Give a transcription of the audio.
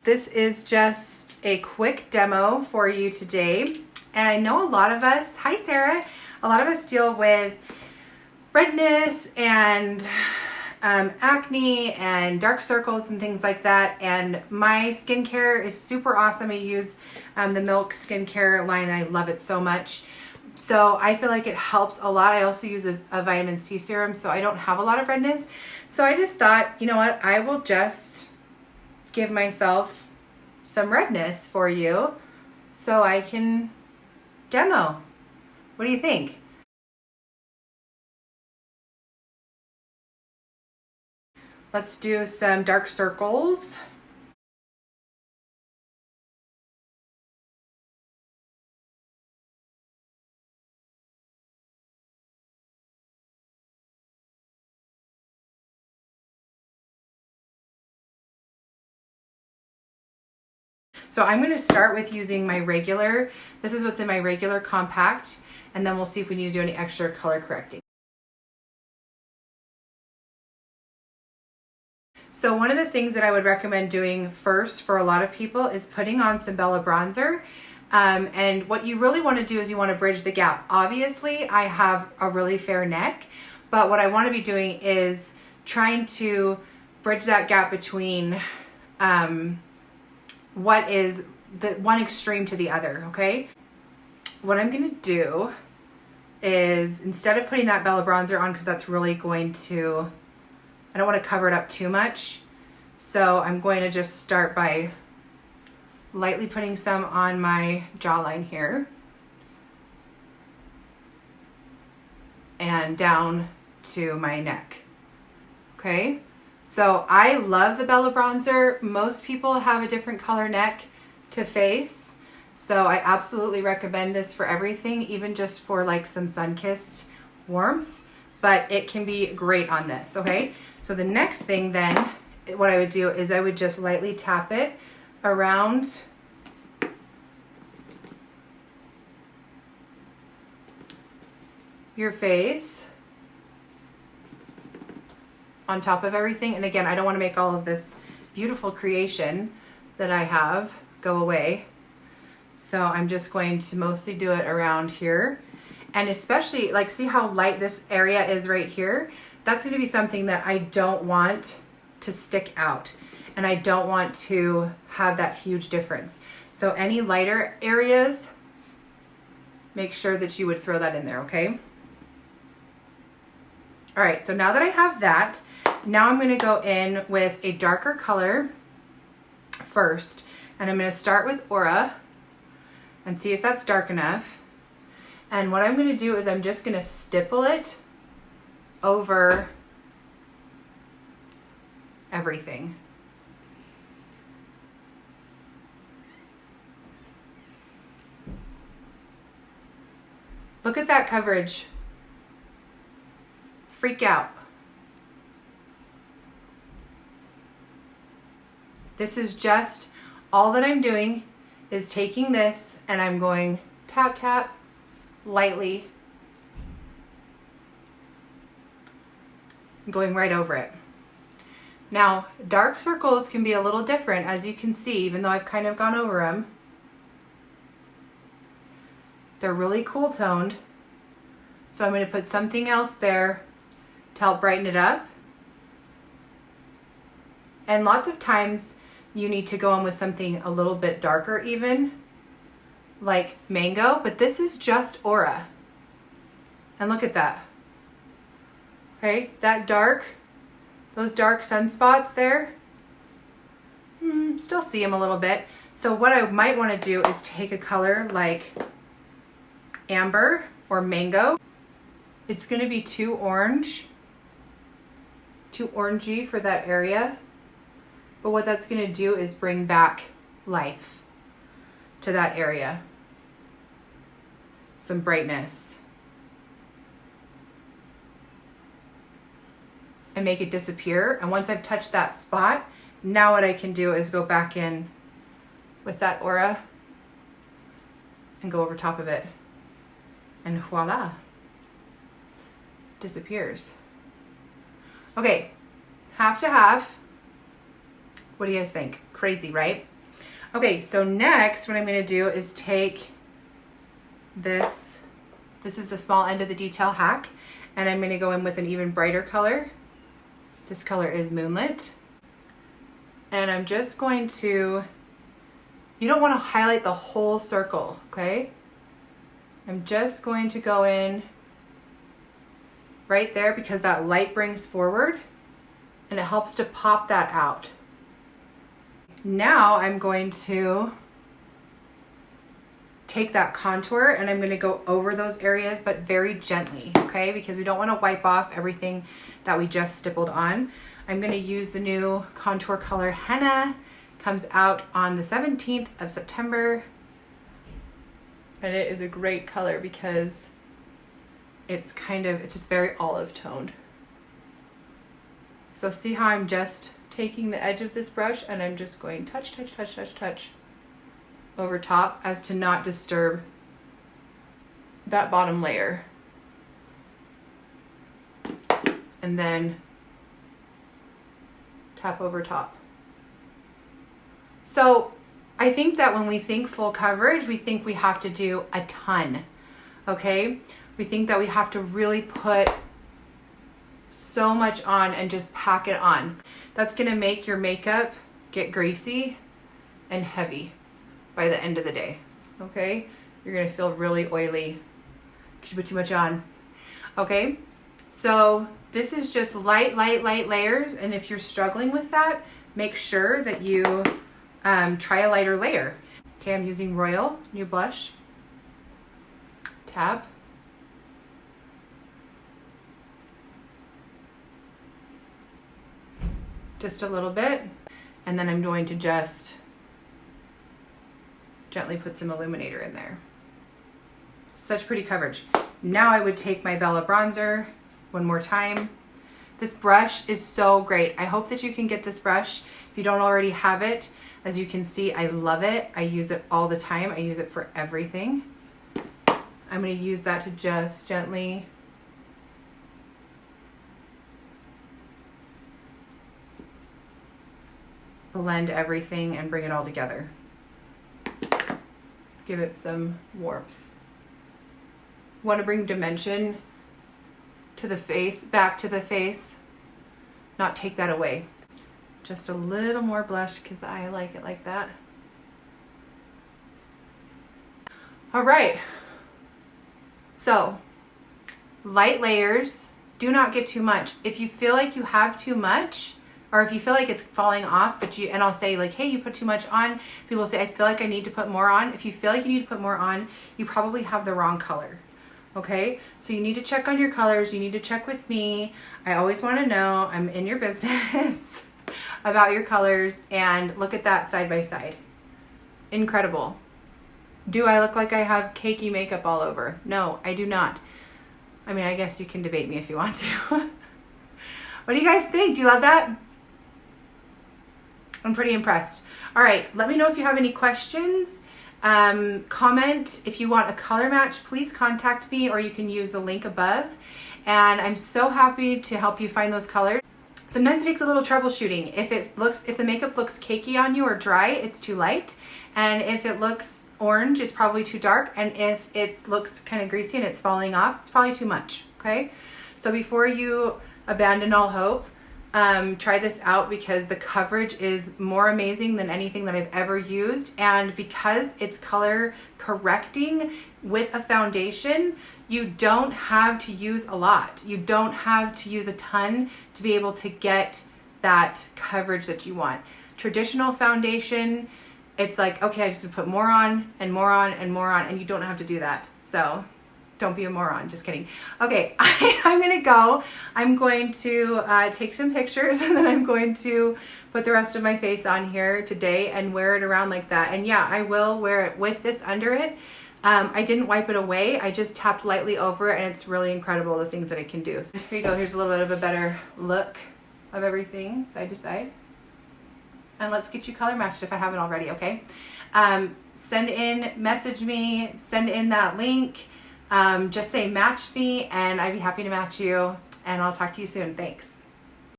This is just a quick demo for you today. And I know a lot of us, hi Sarah, a lot of us deal with redness and acne and dark circles and things like that. And my skincare is super awesome. I use the Milk skincare line and I love it so much. So I feel like it helps a lot. I also use a vitamin C serum, so I don't have a lot of redness. So I just thought, you know what, I will just give myself some redness for you so I can demo. What do you think? Let's do some dark circles. So I'm going to start with using my regular, this is what's in my regular compact, and then we'll see if we need to do any extra color correcting. So one of the things that I would recommend doing first for a lot of people is putting on some Bella bronzer. And what you really want to do is you want to bridge the gap. Obviously, I have a really fair neck, but what I want to be doing is trying to bridge that gap between what is the one extreme to the other, okay? What I'm gonna do is, instead of putting that Bella bronzer on, because that's really going to, I don't want to cover it up too much, so I'm going to just start by lightly putting some on my jawline here and down to my neck, okay? So I love the Bella bronzer. Most people have a different color neck to face, so I absolutely recommend this for everything, even just for like some sun-kissed warmth, but it can be great on this, okay? So the next thing then, what I would do is I would just lightly tap it around your face on top of everything. And again, I don't want to make all of this beautiful creation that I have go away. So I'm just going to mostly do it around here. And especially, like, see how light this area is right here? That's going to be something that I don't want to stick out. And I don't want to have that huge difference. So any lighter areas, make sure that you would throw that in there, okay? All right, so now that I have that, now I'm gonna go in with a darker color first, and I'm gonna start with Aura and see if that's dark enough. And what I'm gonna do is I'm just gonna stipple it over everything. Look at that coverage. Freak out. This is just, all that I'm doing is taking this and I'm going tap, tap, lightly, going right over it. Now, dark circles can be a little different, as you can see, even though I've kind of gone over them. They're really cool toned. So I'm going to put something else there to help brighten it up. And lots of times you need to go in with something a little bit darker even, like mango, but this is just Aura. And look at that. Okay, that dark, those dark sunspots there, still see them a little bit. So what I might want to do is take a color like amber or mango. It's going to be too orange, too orangey for that area. But what that's going to do is bring back life to that area. Some brightness. And make it disappear. And once I've touched that spot, now what I can do is go back in with that Aura and go over top of it. And voila. Disappears. Okay, half to half. What do you guys think? Crazy, right? Okay, so next what I'm going to do is take this is the small end of the detail hack, and I'm going to go in with an even brighter color. This color is Moonlit. And I'm just going to, you don't want to highlight the whole circle, okay? I'm just going to go in right there because that light brings forward and it helps to pop that out. Now I'm going to take that contour and I'm going to go over those areas, but very gently, okay? Because we don't want to wipe off everything that we just stippled on. I'm going to use the new contour color Henna. Comes out on the 17th of September. And it is a great color because it's just very olive toned. So see how I'm just taking the edge of this brush and I'm just going touch, touch, touch, touch, touch over top as to not disturb that bottom layer. And then tap over top. So I think that when we think full coverage, we think we have to do a ton, okay? We think that we have to really put so much on and just pack it on. That's gonna make your makeup get greasy and heavy by the end of the day, okay? You're gonna feel really oily because you put too much on, okay? So this is just light layers, and if you're struggling with that, make sure that you try a lighter layer. Okay, I'm using Royal New Blush. Tap. Just a little bit, and then I'm going to just gently put some illuminator in there. Such pretty coverage. Now I would take my Bella bronzer one more time. This brush is so great. I hope that you can get this brush if you don't already have it. As you can see, I love it. I use it all the time. I use it for everything. I'm going to use that to just gently blend everything and bring it all together. Give it some warmth. Want to bring dimension to the face, back to the face, not take that away. Just a little more blush because I like it like that. All right, so light layers, do not get too much. If you feel like you have too much, or if you feel like it's falling off, and I'll say like, hey, you put too much on. People say, I feel like I need to put more on. If you feel like you need to put more on, you probably have the wrong color. Okay, so you need to check on your colors. You need to check with me. I always want to know, I'm in your business, about your colors, and look at that side by side. Incredible. Do I look like I have cakey makeup all over? No, I do not. I mean, I guess you can debate me if you want to. What do you guys think? Do you love that? I'm pretty impressed. All right, let me know if you have any questions. Comment if you want a color match, please contact me, or you can use the link above. And I'm so happy to help you find those colors. Sometimes it takes a little troubleshooting. If the makeup looks cakey on you or dry, it's too light. And if it looks orange, it's probably too dark. And if it looks kind of greasy and it's falling off, it's probably too much, okay? So before you abandon all hope, try this out because the coverage is more amazing than anything that I've ever used. And because it's color correcting with a foundation, you don't have to use a lot. You don't have to use a ton to be able to get that coverage that you want. Traditional foundation, it's like, okay, I just have to put more on and more on and more on, and you don't have to do that. So don't be a moron, just kidding. Okay, I'm gonna go. I'm going to take some pictures and then I'm going to put the rest of my face on here today and wear it around like that. And yeah, I will wear it with this under it. I didn't wipe it away. I just tapped lightly over it, and it's really incredible the things that it can do. So here you go. Here's a little bit of a better look of everything side to side. And let's get you color matched if I haven't already, okay? Message me, send in that link. Just say match me and I'd be happy to match you, and I'll talk to you soon. Thanks.